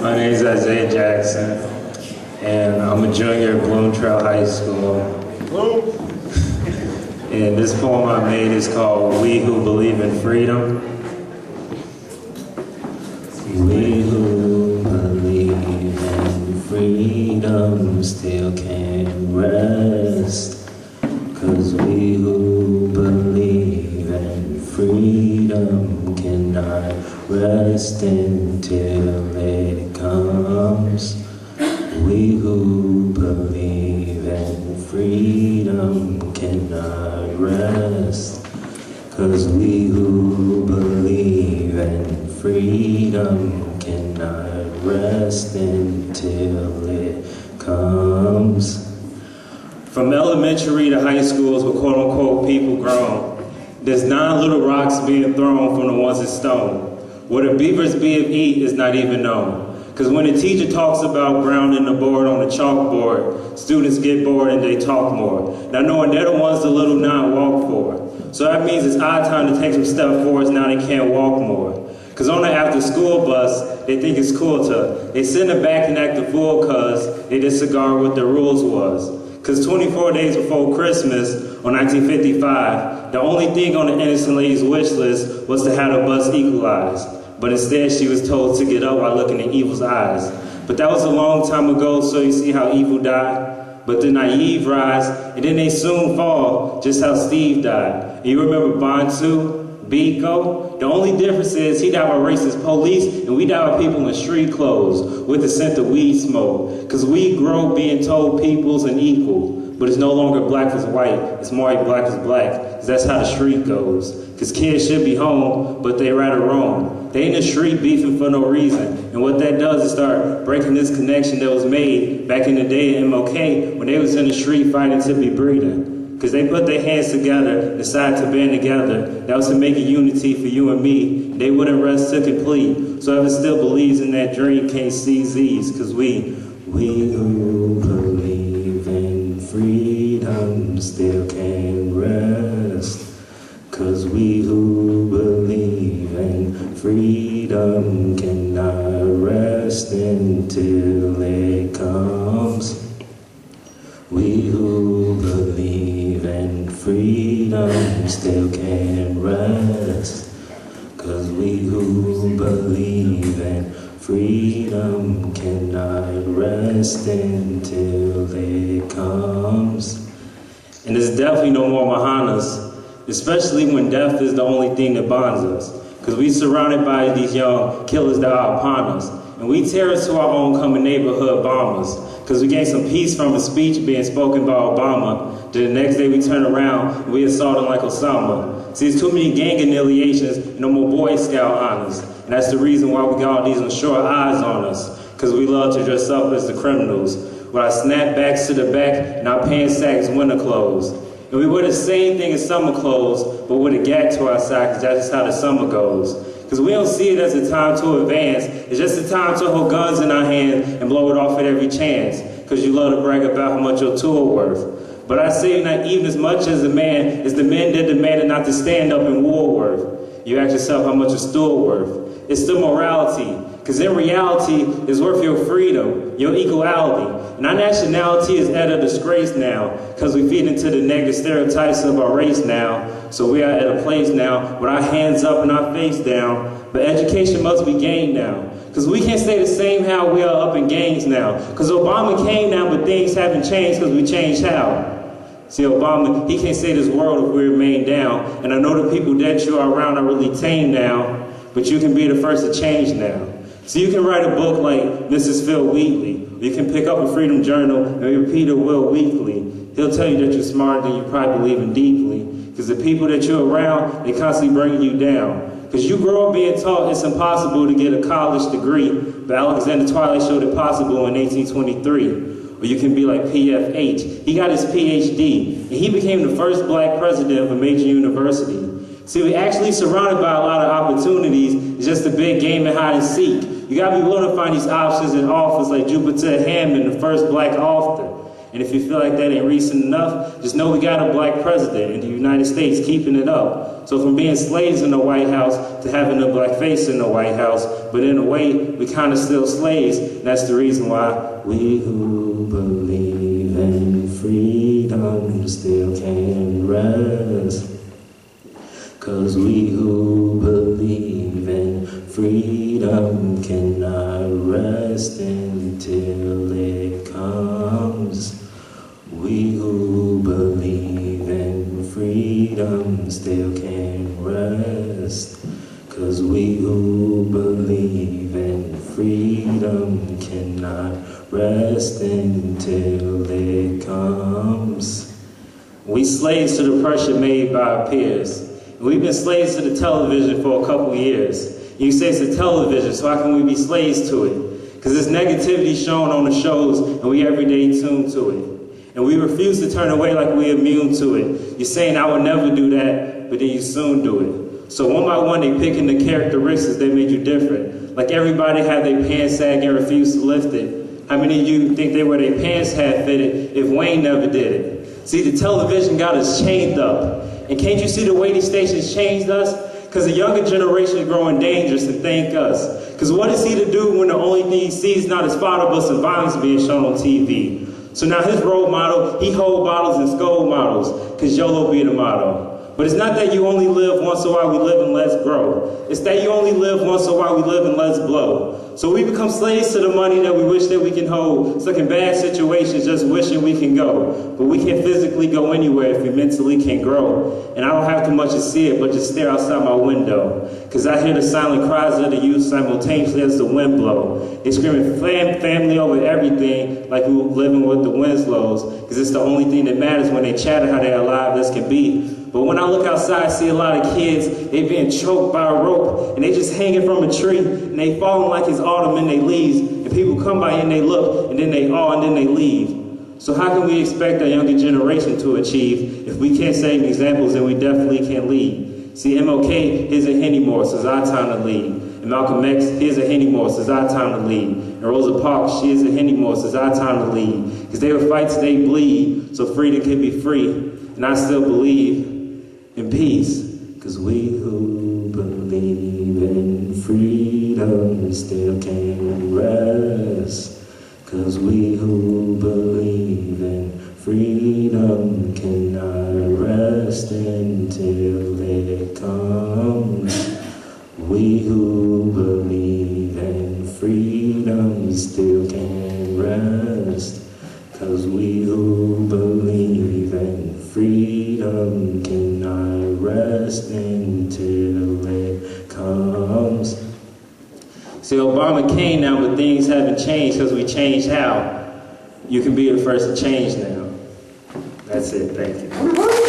My name is Isaiah Jackson, and I'm a junior at Bloom Trail High School. And this poem I made is called We Who Believe in Freedom. We who believe in freedom still can't rest, 'cause we who believe in freedom cannot rest until it comes. We who believe in freedom cannot rest, 'cause we who believe in freedom cannot rest until it comes. From elementary to high schools where quote-unquote people grown, there's 9 little rocks being thrown from the ones that's stone. Where the beavers be of eat is not even known. Because when the teacher talks about grounding the board on the chalkboard, students get bored and they talk more. Now knowing they're the ones the little 9 walk for. So that means it's our time to take some step forwards, now they can't walk more. Because on the after school bus, they think it's cool to, they sit in the back and act a fool cause they disregard what the rules was. Because 24 days before Christmas, on 1955, the only thing on the innocent lady's wish list was to have the bus equalized. But instead she was told to get up while looking in evil's eyes. But that was a long time ago, so you see how evil died? But the naive rise, and then they soon fall, just how Steve died. And you remember Bond 2? Biko? The only difference is he died by racist police, and we died by people in street clothes with the scent of weed smoke. Cause we grow being told people's an equal, but it's no longer black was white, it's more like black was black, cause that's how the street goes. Cause kids should be home, but they rather roam. They in the street beefing for no reason, and what that does is start breaking this connection that was made back in the day in M.L.K. when they was in the street fighting to be breathing. Because they put their hands together, decided to band together. That was to make a unity for you and me. They wouldn't rest to complete. So whoever still believes in that dream can't seize these. Because we who believe in freedom still can't rest. 'Cause we who believe in freedom cannot rest until it comes. We who believe in freedom still can't rest, 'cause we who believe in freedom cannot rest until it comes. And there's definitely no more behind us, especially when death is the only thing that bonds us, because we surrounded by these young killers that are upon us, and we terrorists to our own coming neighborhood bombers. Because we gained some peace from a speech being spoken by Obama. Then the next day we turn around and we assault him like Osama. See, there's too many gang annihilations and no more Boy Scout honors. And that's the reason why we got all these short eyes on us. Because we love to dress up as the criminals. With our snapbacks to the back and our pants sacks winter clothes. And we wear the same thing as summer clothes, but with a gag to our side, because that's just how the summer goes. Because we don't see it as a time to advance. It's just a time to hold guns in our hands and blow it off at every chance. Because you love to brag about how much your tool worth. But I say not even as much as the man is the men that demanded not to stand up in war worth. You ask yourself how much a stool worth. It's the morality. Because in reality, it's worth your freedom, your equality. And our nationality is at a disgrace now, because we feed into the negative stereotypes of our race now. So we are at a place now with our hands up and our face down. But education must be gained now. Because we can't stay the same how we are up in gangs now. Because Obama came now, but things haven't changed because we changed how. See, Obama, he can't save this world if we remain down. And I know the people that you are around are really tame now, but you can be the first to change now. So you can write a book like Mrs. Phil Wheatley. You can pick up a Freedom Journal and read Peter Will weekly. He'll tell you that you're smarter than you probably believe in deeply. Because the people that you're around, they constantly bringing you down. Because you grow up being taught it's impossible to get a college degree, but Alexander Twilight showed it possible in 1823. Or you can be like PFH. He got his PhD, and he became the first black president of a major university. See, we're actually surrounded by a lot of opportunities. It's just a big game of hide and seek. You gotta be willing to find these options in office like Jupiter Hammond, the first black author. And if you feel like that ain't recent enough, just know we got a black president in the United States keeping it up. So from being slaves in the White House to having a black face in the White House, but in a way, we kind of still slaves. And that's the reason why we who believe in freedom still can't rest. 'Cause we who believe in freedom cannot rest until it comes. We who believe in freedom still can't rest. 'Cause we who believe in freedom cannot rest until it comes. We slaves to the pressure made by our peers. We've been slaves to the television for a couple years. You say it's the television, so how can we be slaves to it? Because there's negativity shown on the shows, and we every day tune to it. And we refuse to turn away like we're immune to it. You're saying, I would never do that, but then you soon do it. So one by one, they picking the characteristics that made you different. Like everybody had their pants sag and refused to lift it. How many of you think they wear their pants half fitted if Wayne never did it? See, the television got us chained up. And can't you see the way these stations changed us? Because the younger generation is growing dangerous, and thank us. Because what is he to do when the only thing he sees not is spot of us and violence being shown on TV? So now his role model, he hold bottles and scold models, because YOLO be the motto. But it's not that you only live once, so while we live and let's grow. It's that you only live once, so while we live and let's blow. So we become slaves to the money that we wish that we can hold, stuck in bad situations just wishing we can go. But we can't physically go anywhere if we mentally can't grow. And I don't have too much to see it, but just stare outside my window. Because I hear the silent cries of the youth simultaneously as the wind blows. They screaming family over everything like we were living with the Winslows. Because it's the only thing that matters when they chatter how they're alive as can be. But when I look outside, I see a lot of kids, they being choked by a rope, and they just hanging from a tree, and they falling like it's autumn in their leaves, and people come by and they look, and then they awe, and then they leave. So how can we expect a younger generation to achieve if we can't set examples and we definitely can't lead? See, MLK, here's a Henny more, so it's our time to lead. And Malcolm X, here's a Henny more, so it's our time to lead. And Rosa Parks, she is a Henny more, so it's our time to lead. Because they will fight till they bleed, so freedom can be free. And I still believe in peace, 'cause we who believe in freedom still can't rest. 'Cause we who believe in freedom cannot rest until it comes. We who believe in freedom still can't rest. 'Cause we who believe in freedom cannot rest until it comes. See, Obama came now, but things haven't changed because we changed how. You can be the first to change now. That's it. Thank you.